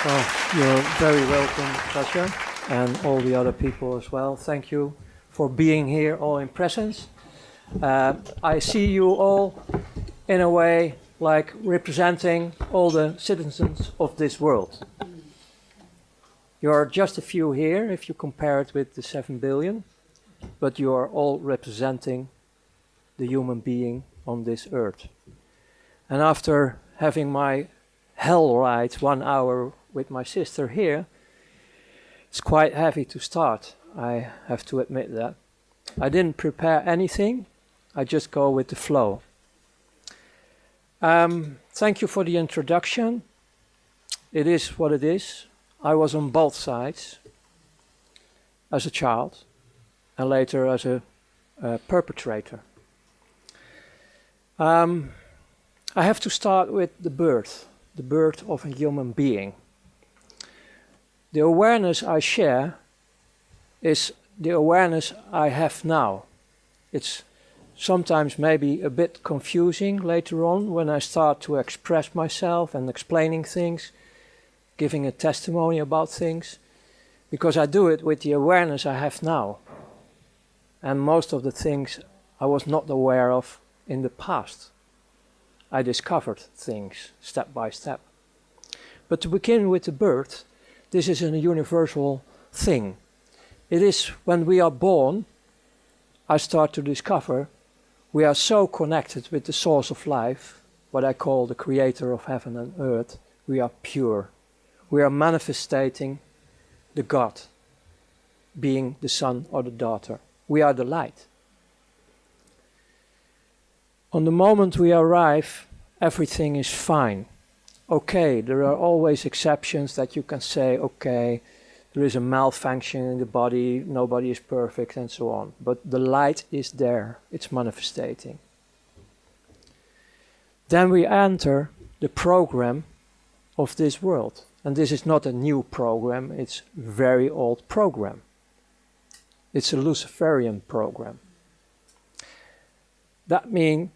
You're very welcome, Sasha, and all the other people as well. Thank you for being here, all in presence. I see you all, in a way, like representing all the citizens of this world. You are just a few here, if you compare it with the 7 billion, but you are all representing the human being on this earth. And after having my hell ride 1 hour with my sister here, it's quite heavy to start. I have to admit that. I didn't prepare anything. I just go with the flow. Thank you for the introduction. It is what it is. I was on both sides as a child and later as a perpetrator. I have to start with the birth of a human being. The awareness I share is the awareness I have now. It's sometimes maybe a bit confusing later on when I start to express myself and explaining things, giving a testimony about things, because I do it with the awareness I have now. And most of the things I was not aware of in the past. I discovered things step by step. But to begin with the birth, this is a universal thing. It is when we are born, I start to discover we are so connected with the source of life, what I call the creator of heaven and earth. We are pure. We are manifesting the God, being the son or the daughter. We are the light. On the moment we arrive, everything is fine. Okay, there are always exceptions that you can say, okay, there is a malfunction in the body, nobody is perfect, and so on. But the light is there, it's manifesting. Then we enter the program of this world. And this is not a new program, it's a very old program. It's a Luciferian program. That means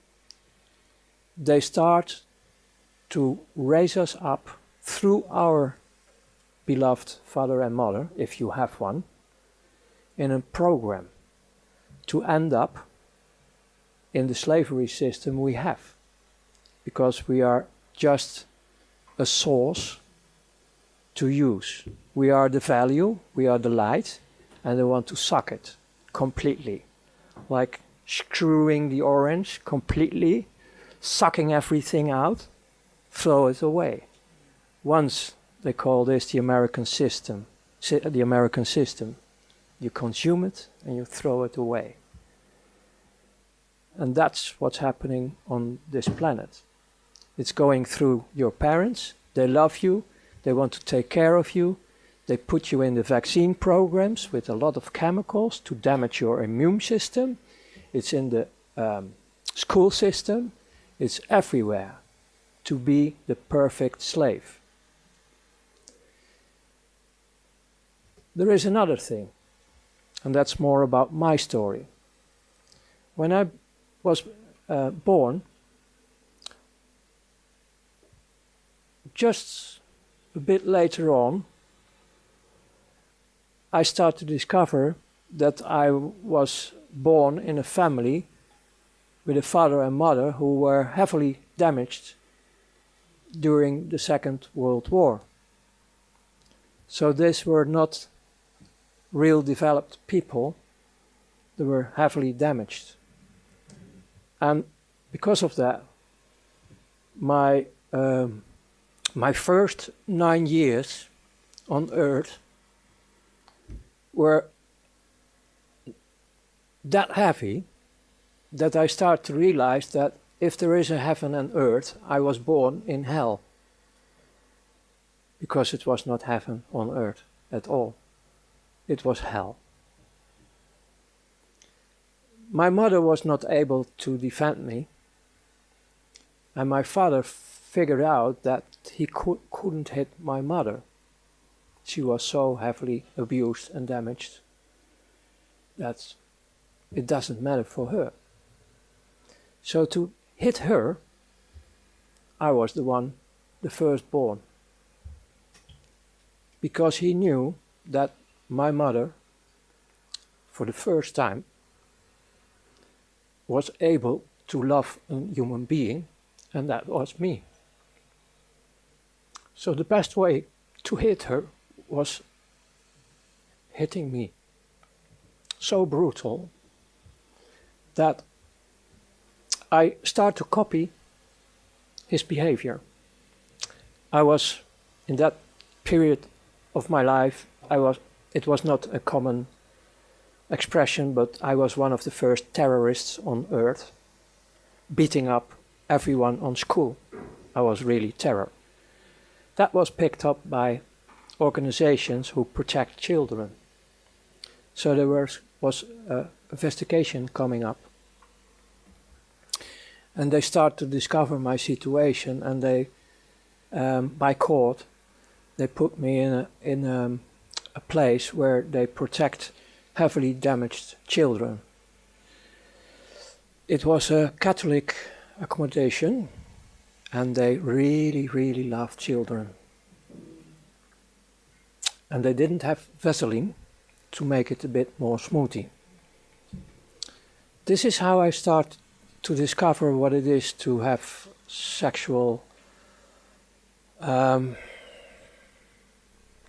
they start to raise us up through our beloved father and mother, if you have one, in a program to end up in the slavery system we have. Because we are just a source to use. We are the value, we are the light, and they want to suck it completely. Like screwing the orange completely, sucking everything out, throw it away. Once they call this the American system. You consume it and you throw it away. And that's what's happening on this planet. It's going through your parents. They love you. They want to take care of you. They put you in the vaccine programs with a lot of chemicals to damage your immune system. It's in the school system. It's everywhere to be the perfect slave. There is another thing, and that's more about my story. When I was born, just a bit later on, I started to discover that I was born in a family with a father and mother who were heavily damaged during the Second World War. So these were not real developed people, they were heavily damaged. And because of that, my first 9 years on Earth were that heavy that I start to realize that if there is a heaven and earth, I was born in hell. Because it was not heaven on earth at all. It was hell. My mother was not able to defend me. And my father figured out that he couldn't hit my mother. She was so heavily abused and damaged that it doesn't matter for her. So to hit her, I was the firstborn. because he knew that my mother, for the first time, was able to love a human being, and that was me. So the best way to hit her was hitting me. So brutal that I start to copy his behavior. I was, in that period of my life, it was not a common expression, but I was one of the first terrorists on earth, beating up everyone on school. I was really terror. That was picked up by organizations who protect children. So there was an investigation coming up. And they start to discover my situation, and they, by court, they put me in a place where they protect heavily damaged children. It was a Catholic accommodation, and they really, really loved children. And they didn't have Vaseline to make it a bit more smoothie. This is how I start to discover what it is to have sexual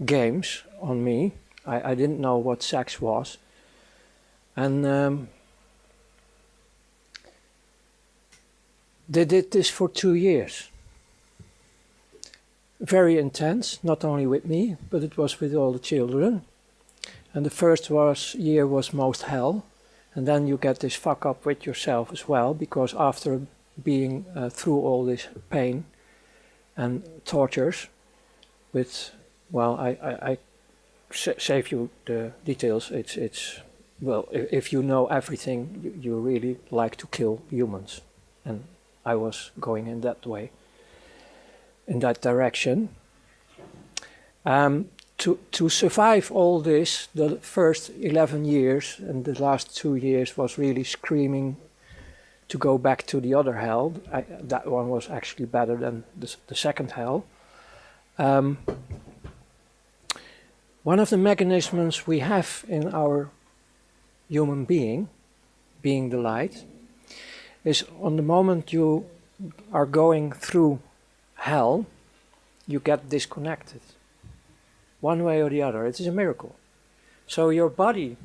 games on me. I didn't know what sex was. And they did this for 2 years. Very intense, not only with me, but it was with all the children. And the first year was most hell. And then you get this fuck up with yourself as well, because after being through all this pain and tortures with, well, I save you the details. It's well, if you know everything, you really like to kill humans. And I was going in that way, in that direction. To survive all this, the first 11 years and the last 2 years was really screaming to go back to the other hell. That one was actually better than the second hell. One of the mechanisms we have in our human being the light, is on the moment you are going through hell, you get disconnected. One way or the other. It is a miracle. So your body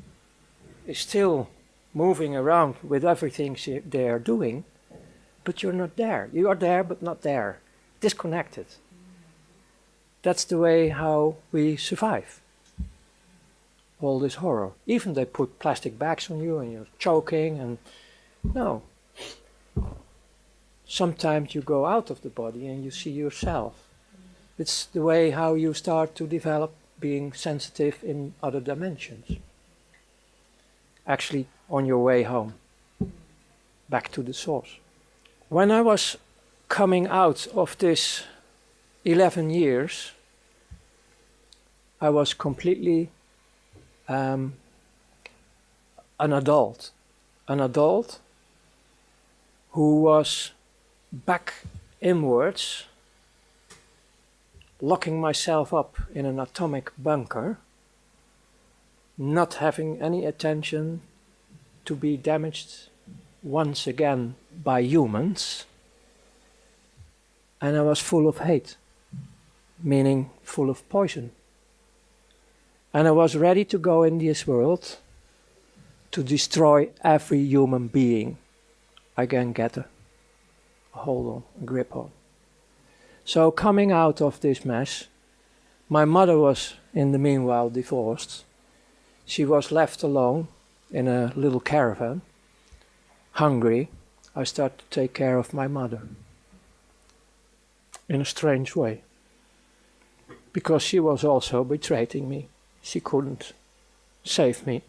is still moving around with everything they are doing, but you're not there. You are there, but not there. Disconnected. That's the way how we survive all this horror. Even they put plastic bags on you and you're choking, and no. Sometimes you go out of the body and you see yourself. It's the way how you start to develop being sensitive in other dimensions. Actually, on your way home, back to the source. When I was coming out of this 11 years, I was completely an adult. An adult who was back inwards, locking myself up in an atomic bunker, not having any attention to be damaged once again by humans. And I was full of hate, meaning full of poison. And I was ready to go in this world to destroy every human being I can get a hold on, a grip on. So coming out of this mess, my mother was in the meanwhile divorced. She was left alone in a little caravan, hungry. I started to take care of my mother in a strange way, because she was also betraying me. She couldn't save me.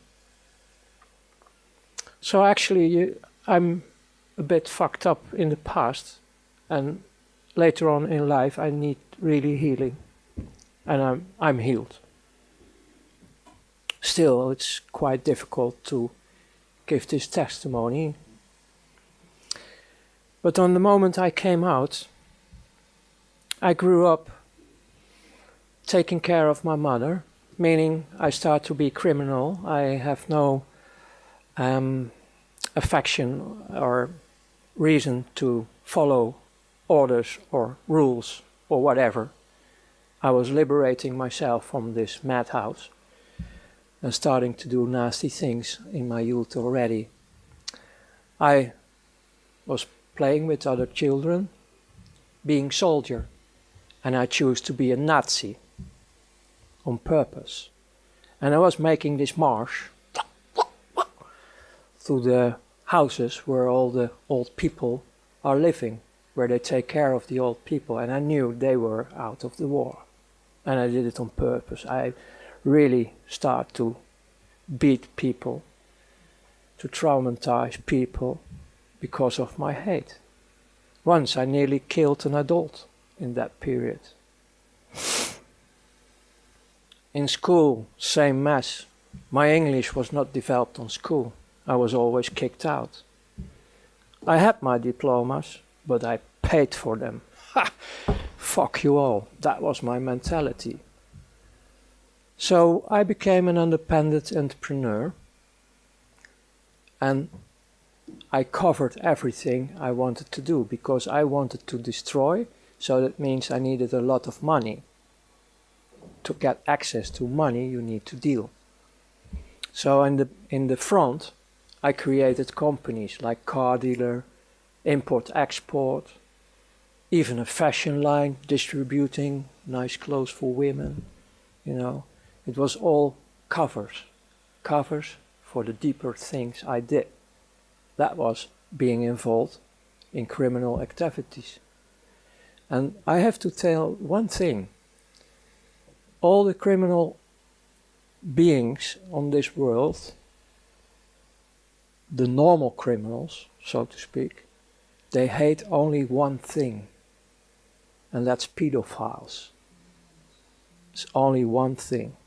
So actually I'm a bit fucked up in the past, and later on in life I need really healing, and I'm healed. Still, it's quite difficult to give this testimony. But on the moment I came out, I grew up taking care of my mother, meaning I start to be criminal. I have no affection or reason to follow orders or rules or whatever. I was liberating myself from this madhouse and starting to do nasty things in my youth already. I was playing with other children, being soldier, and I chose to be a Nazi on purpose. And I was making this march through the houses where all the old people are living, where they take care of the old people, and I knew they were out of the war. And I did it on purpose. I really start to beat people, to traumatize people because of my hate. Once I nearly killed an adult in that period. In school, same mess. My English was not developed on school. I was always kicked out. I had my diplomas, but I paid for them. Ha! Fuck you all. That was my mentality. So I became an independent entrepreneur, and I covered everything I wanted to do because I wanted to destroy, so that means I needed a lot of money. To get access to money, you need to deal. So in the front, I created companies like car dealer, import-export, even a fashion line distributing nice clothes for women. You know, it was all covers for the deeper things I did. That was being involved in criminal activities. And I have to tell one thing. All the criminal beings on this world, the normal criminals, so to speak, they hate only one thing, and that's pedophiles. It's only one thing.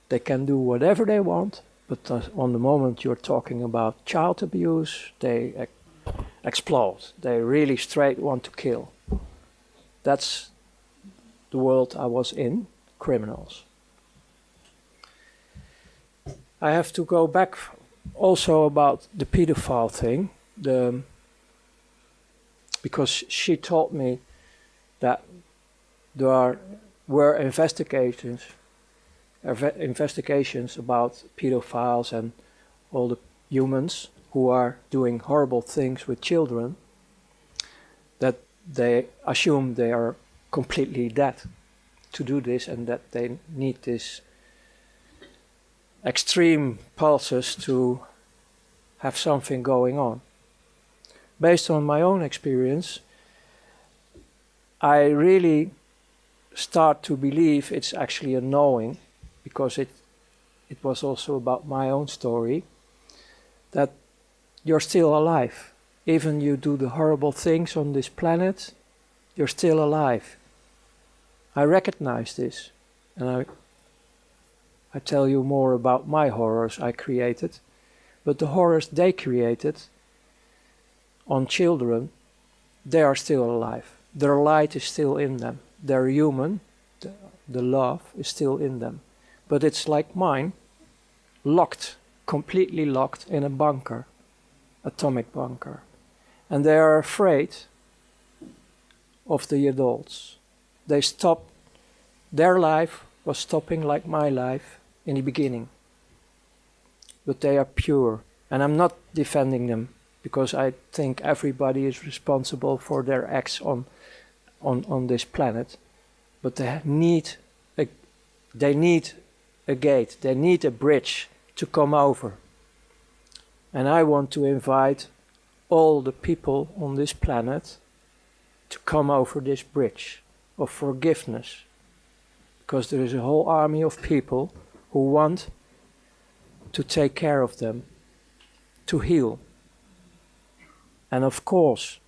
They can do whatever they want, but on the moment you're talking about child abuse, they explode. They really straight want to kill. That's the world I was in, criminals. I have to go back also about the pedophile thing, because she told me that there were investigations about pedophiles and all the humans who are doing horrible things with children, that they assume they are completely dead to do this, and that they need this extreme pulses to have something going on. Based on my own experience, I really start to believe it's actually a knowing, because it was also about my own story, that you're still alive. Even you do the horrible things on this planet, you're still alive. I recognize this, and I tell you more about my horrors I created, but the horrors they created on children, they are still alive. Their light is still in them. They're human, the love is still in them. But it's like mine, locked, completely locked in a bunker, atomic bunker. And they are afraid of the adults. They stopped, their life was stopping like my life in the beginning. But they are pure, and I'm not defending them, because I think everybody is responsible for their acts on this planet. But they need a gate, they need a bridge to come over. And I want to invite all the people on this planet to come over this bridge of forgiveness. Because there is a whole army of people who want to take care of them, to heal. And of course,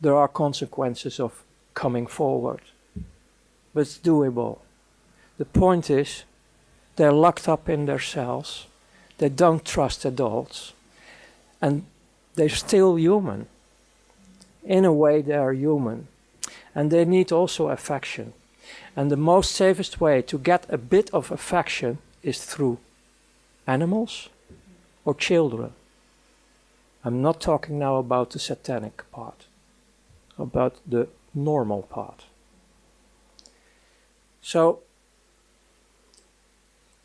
there are consequences of coming forward, but it's doable. The point is, they're locked up in their cells, they don't trust adults, and they're still human. In a way, they are human, and they need also affection. And the most safest way to get a bit of affection is through animals or children. I'm not talking now about the satanic part, about the normal part. So,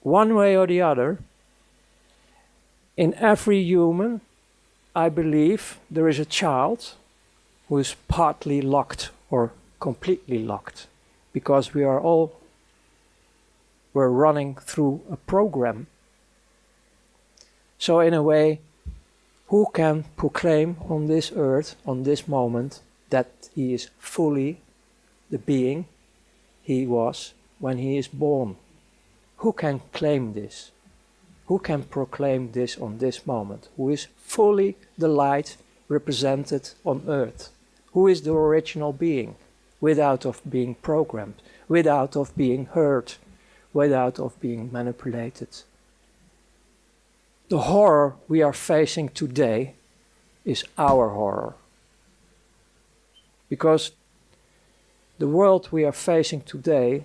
one way or the other, in every human, I believe there is a child who is partly locked or completely locked, because we're running through a program. So in a way, who can proclaim on this earth, on this moment, that he is fully the being he was when he is born? Who can claim this? Who can proclaim this on this moment? Who is fully the light represented on earth? Who is the original being, without of being programmed, without of being hurt, without of being manipulated? The horror we are facing today is our horror. Because the world we are facing today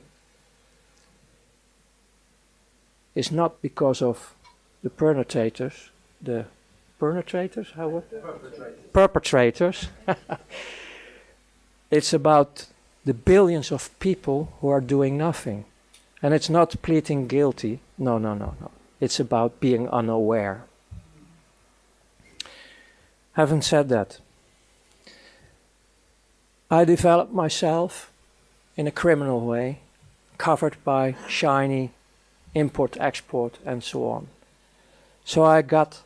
is not because of the perpetrators, perpetrators. It's about the billions of people who are doing nothing. And it's not pleading guilty. No. It's about being unaware. Having said that, I developed myself in a criminal way, covered by shiny import, export, and so on. So I got,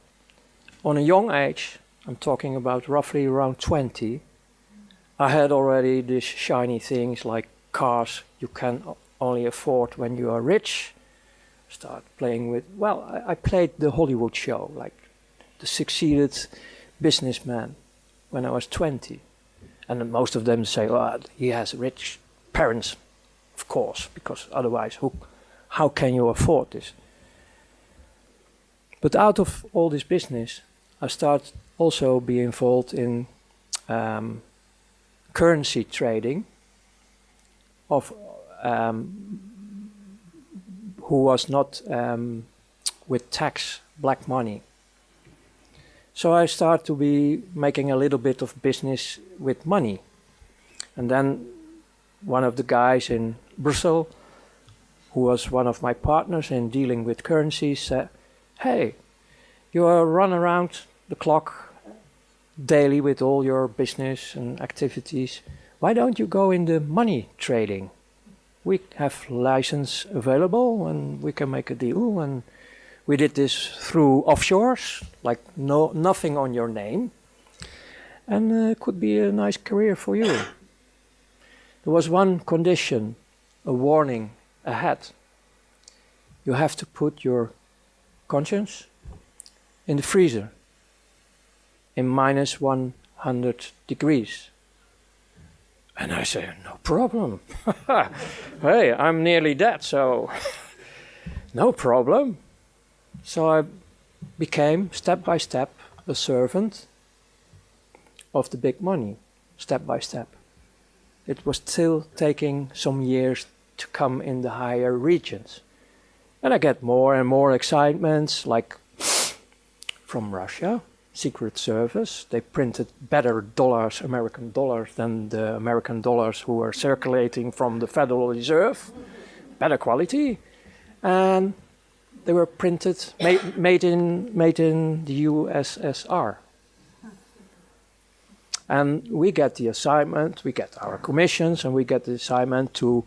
on a young age, I'm talking about roughly around 20, I had already these shiny things like cars you can only afford when you are rich. Start playing with, I played the Hollywood show, like the succeeded businessman when I was 20. And most of them say, he has rich parents, of course, because otherwise how can you afford this? But out of all this business, I started also be involved in currency trading of who was not with tax, black money. So I started to be making a little bit of business with money. And then one of the guys in Brussels, who was one of my partners in dealing with currencies, said, hey, you run around the clock daily with all your business and activities. Why don't you go into money trading? We have license available and we can make a deal. And we did this through offshores, like nothing on your name. And it could be a nice career for you. There was one condition, a warning ahead. You have to put your conscience in the freezer in minus 100 degrees. And I say, no problem. Hey, I'm nearly dead, so no problem. So I became, step by step, a servant of the big money, step by step. It was still taking some years to come in the higher regions. And I get more and more excitements, like from Russia, Secret Service. They printed better dollars, American dollars, than the American dollars who were circulating from the Federal Reserve. Better quality. And they were printed, made in the USSR. And we get the assignment, we get our commissions, and we get the assignment to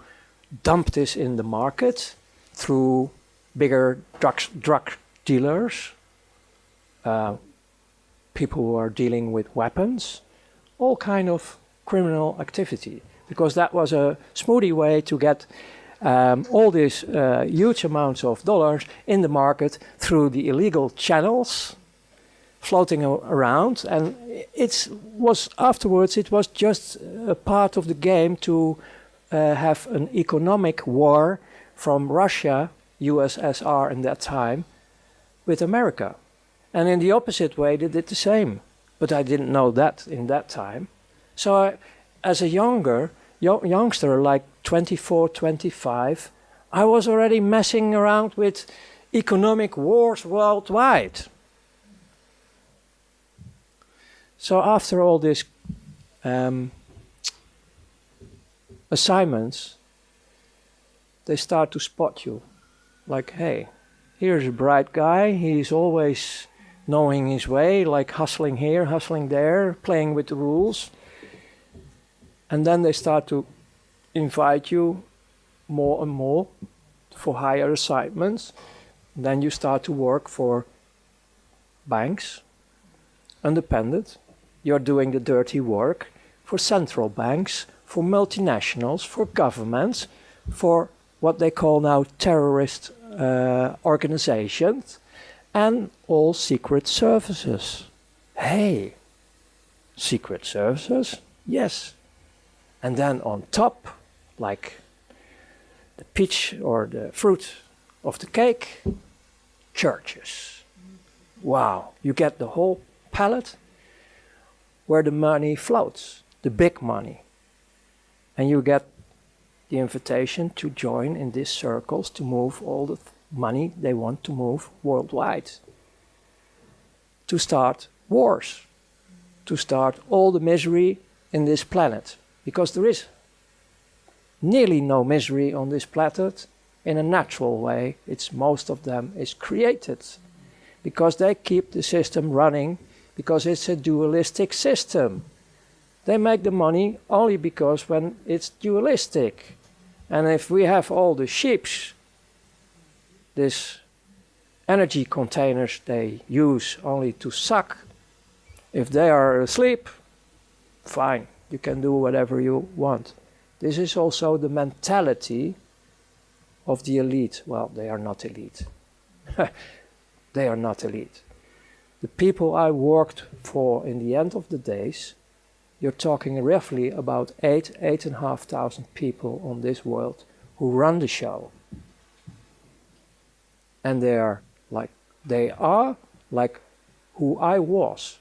dump this in the market through bigger drug dealers, people who are dealing with weapons, all kind of criminal activity. Because that was a smoothie way to get all these huge amounts of dollars in the market through the illegal channels floating around. And afterwards it was just a part of the game to have an economic war from Russia, USSR in that time, with America. And in the opposite way they did the same. But I didn't know that in that time. So as a younger youngster, like 24, 25, I was already messing around with economic wars worldwide. So after all these assignments, they start to spot you. Like, hey, here's a bright guy, he's always knowing his way, like hustling here, hustling there, playing with the rules. And then they start to invite you more and more for higher assignments. Then you start to work for banks, independent. You're doing the dirty work for central banks, for multinationals, for governments, for what they call now terrorist organizations, and all secret services. Hey, secret services? Yes. And then on top, like the peach or the fruit of the cake, churches. Wow, you get the whole palette where the money floats, the big money. And you get the invitation to join in these circles to move all the money they want to move worldwide. To start wars, to start all the misery in this planet. Because there is nearly no misery on this planet in a natural way. It's most of them is created. Because they keep the system running, because it's a dualistic system. They make the money only because when it's dualistic. And if we have all the ships, these energy containers they use only to suck, if they are asleep, fine, you can do whatever you want. This is also the mentality of the elite. Well, they are not elite. They are not elite. The people I worked for in the end of the days, you're talking roughly about 8,500 people on this world who run the show. And they are like who I was.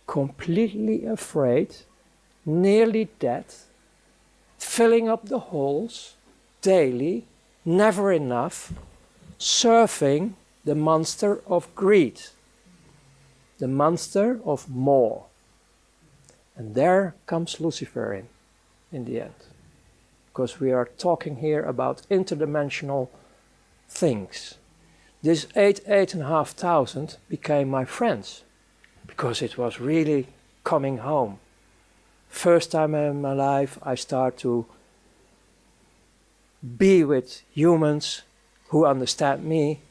Completely afraid, nearly dead, filling up the holes daily, never enough, surfing the monster of greed, the monster of more. And there comes Lucifer in the end. Because we are talking here about interdimensional things. This 8,500 became my friends. Because it was really coming home. First time in my life I start to be with humans who understand me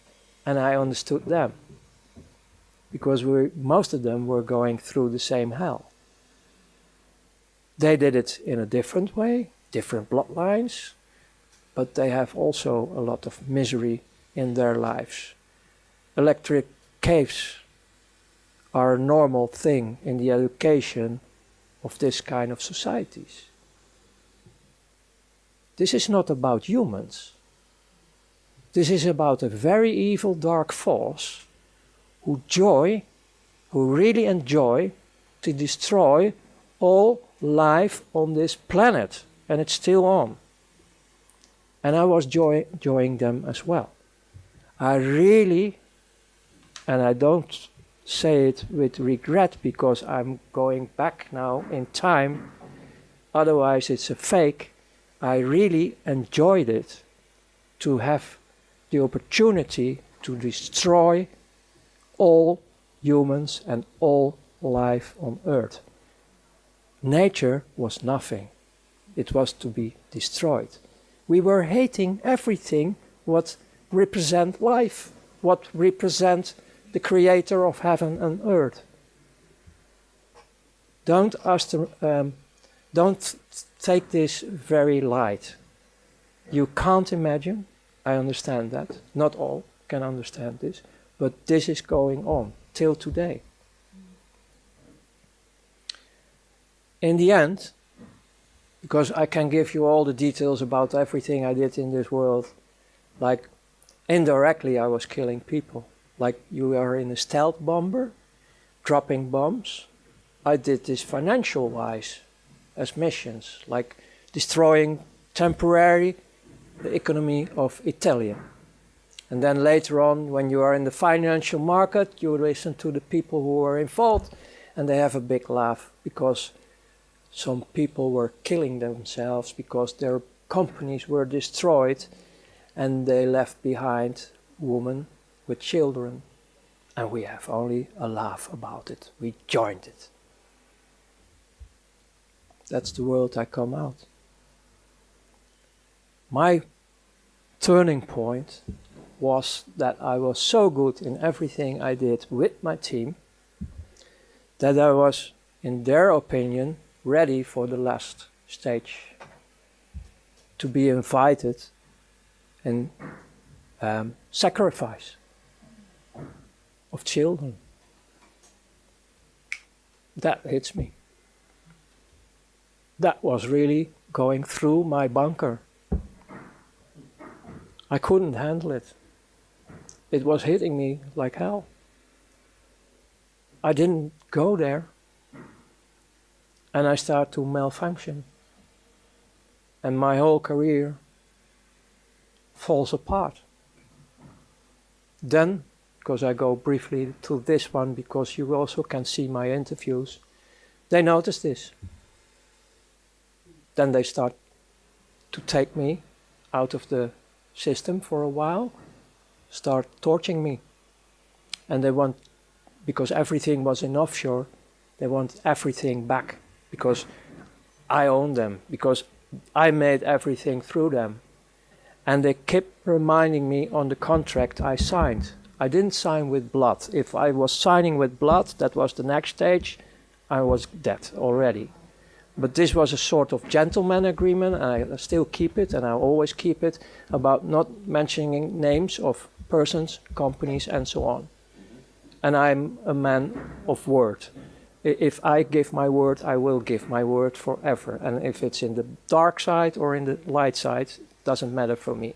and I understood them. Because most of them were going through the same hell. They did it in a different way, different bloodlines, but they have also a lot of misery in their lives. Electric caves are a normal thing in the education of this kind of societies. This is not about humans. This is about a very evil dark force who really enjoy to destroy all life on this planet, and it's still on. And I was enjoying them as well. I really, and I don't say it with regret because I'm going back now in time, otherwise it's a fake, I really enjoyed it to have the opportunity to destroy all humans and all life on earth. Nature was nothing. It was to be destroyed. We were hating everything what represent life, what represent the creator of heaven and earth. Don't take this very light. You can't imagine, I understand that, not all can understand this, but this is going on till today. In the end, because I can give you all the details about everything I did in this world, like indirectly I was killing people. Like you are in a stealth bomber, dropping bombs. I did this financial-wise as missions, like destroying temporarily the economy of Italy. And then later on, when you are in the financial market, you listen to the people who are involved, and they have a big laugh because some people were killing themselves because their companies were destroyed and they left behind women with children. And we have only a laugh about it. We joined it. That's the world I come out. My turning point was that I was so good in everything I did with my team that I was, in their opinion, ready for the last stage, to be invited and sacrifice of children. That hits me. That was really going through my bunker. I couldn't handle it. It was hitting me like hell. I didn't go there. And I start to malfunction. And my whole career falls apart. Then, because I go briefly to this one, because you also can see my interviews, they notice this. Then they start to take me out of the system for a while, start torturing me. And they want, because everything was in offshore, they want everything back, because I own them, because I made everything through them. And they kept reminding me on the contract I signed. I didn't sign with blood. If I was signing with blood, that was the next stage, I was dead already. But this was a sort of gentleman agreement, and I still keep it, and I always keep it, about not mentioning names of persons, companies, and so on. And I'm a man of word. If I give my word, I will give my word forever. And if it's in the dark side or in the light side, it doesn't matter for me.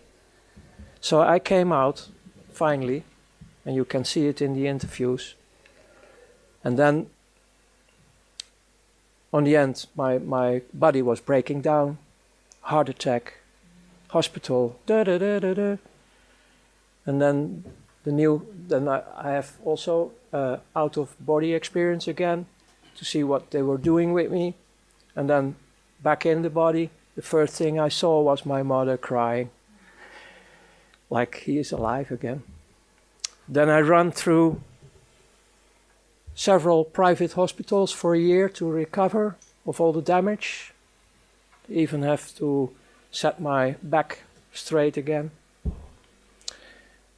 So I came out, finally, and you can see it in the interviews. And then, on the end, my body was breaking down, heart attack, hospital, And then I have also out-of-body experience again, to see what they were doing with me. And then back in the body, the first thing I saw was my mother crying, like he is alive again. Then I ran through several private hospitals for a year to recover of all the damage. Even have to set my back straight again.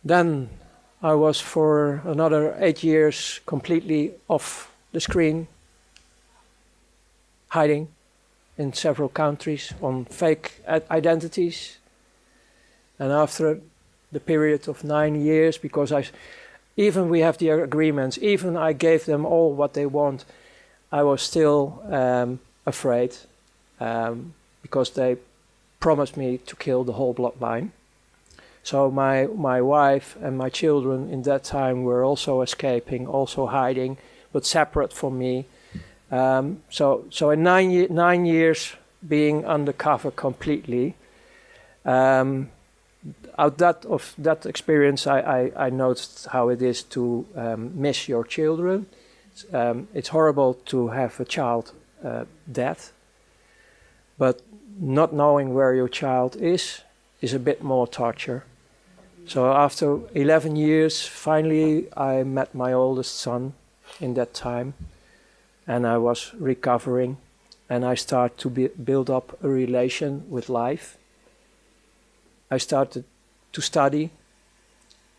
Then I was for another 8 years completely off the screen, hiding in several countries on fake identities. And after the period of 9 years, because even we have the agreements, even I gave them all what they want, I was still afraid, because they promised me to kill the whole bloodline. So my wife and my children in that time were also escaping, also hiding, but separate from me. So in 9 years being undercover completely, of that experience, I noticed how it is to miss your children. It's horrible to have a child dead, but not knowing where your child is a bit more torture. So after 11 years, finally I met my oldest son in that time, and I was recovering, and I started to build up a relation with life. I started to study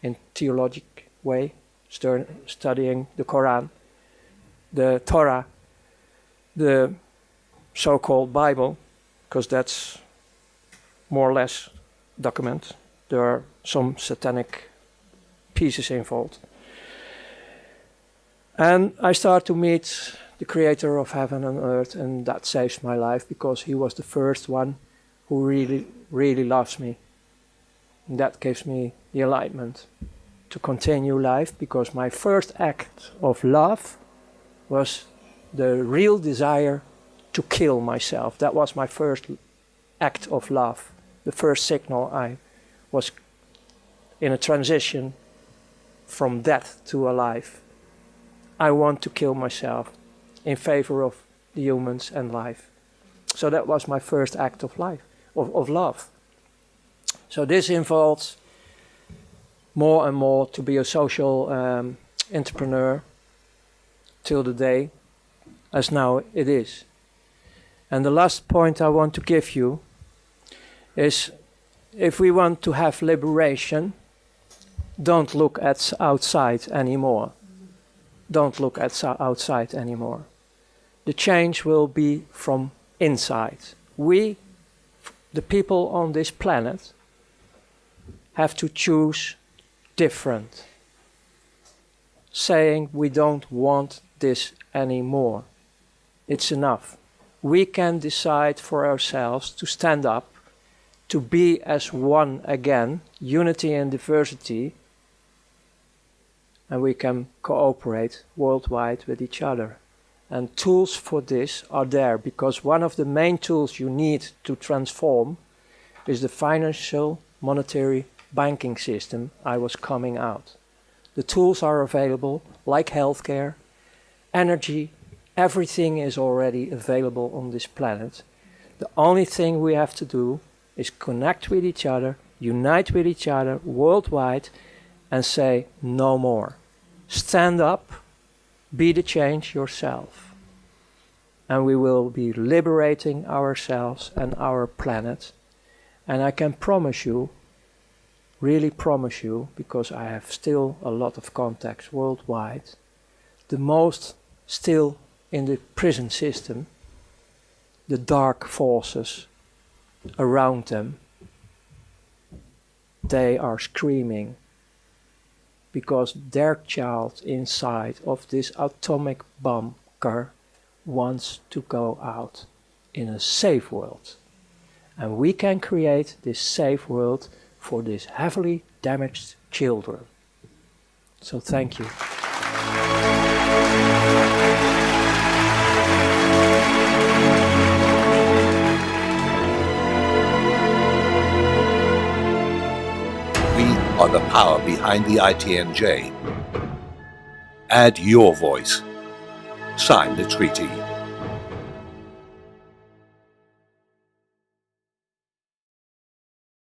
in theologic way, studying the Quran, the Torah, the so-called Bible, because that's more or less document. There are some satanic pieces involved. And I start to meet the creator of heaven and earth, and that saves my life, because he was the first one who really, really loves me. And that gives me the enlightenment to continue life, because my first act of love was the real desire to kill myself. That was my first act of love, the first signal I was in a transition from death to alive. I want to kill myself in favor of the humans and life. So that was my first act of life, of love. So this involves more and more to be a social entrepreneur till the day as now it is. And the last point I want to give you is, if we want to have liberation, don't look at outside anymore. Don't look at outside anymore. The change will be from inside. We, the people on this planet, have to choose different, saying we don't want this anymore. It's enough. We can decide for ourselves to stand up, to be as one again, unity and diversity, and we can cooperate worldwide with each other. And tools for this are there, because one of the main tools you need to transform is the financial, monetary, banking system I was coming out. The tools are available, like healthcare, energy, everything is already available on this planet. The only thing we have to do is connect with each other, unite with each other worldwide, and say no more. Stand up, be the change yourself. And we will be liberating ourselves and our planet. And I can promise you, really promise you, because I have still a lot of contacts worldwide, the most still in the prison system, the dark forces around them, they are screaming because their child inside of this atomic bunker wants to go out in a safe world. And we can create this safe world for these heavily damaged children. So thank you. We are the power behind the ITNJ. Add your voice. Sign the treaty.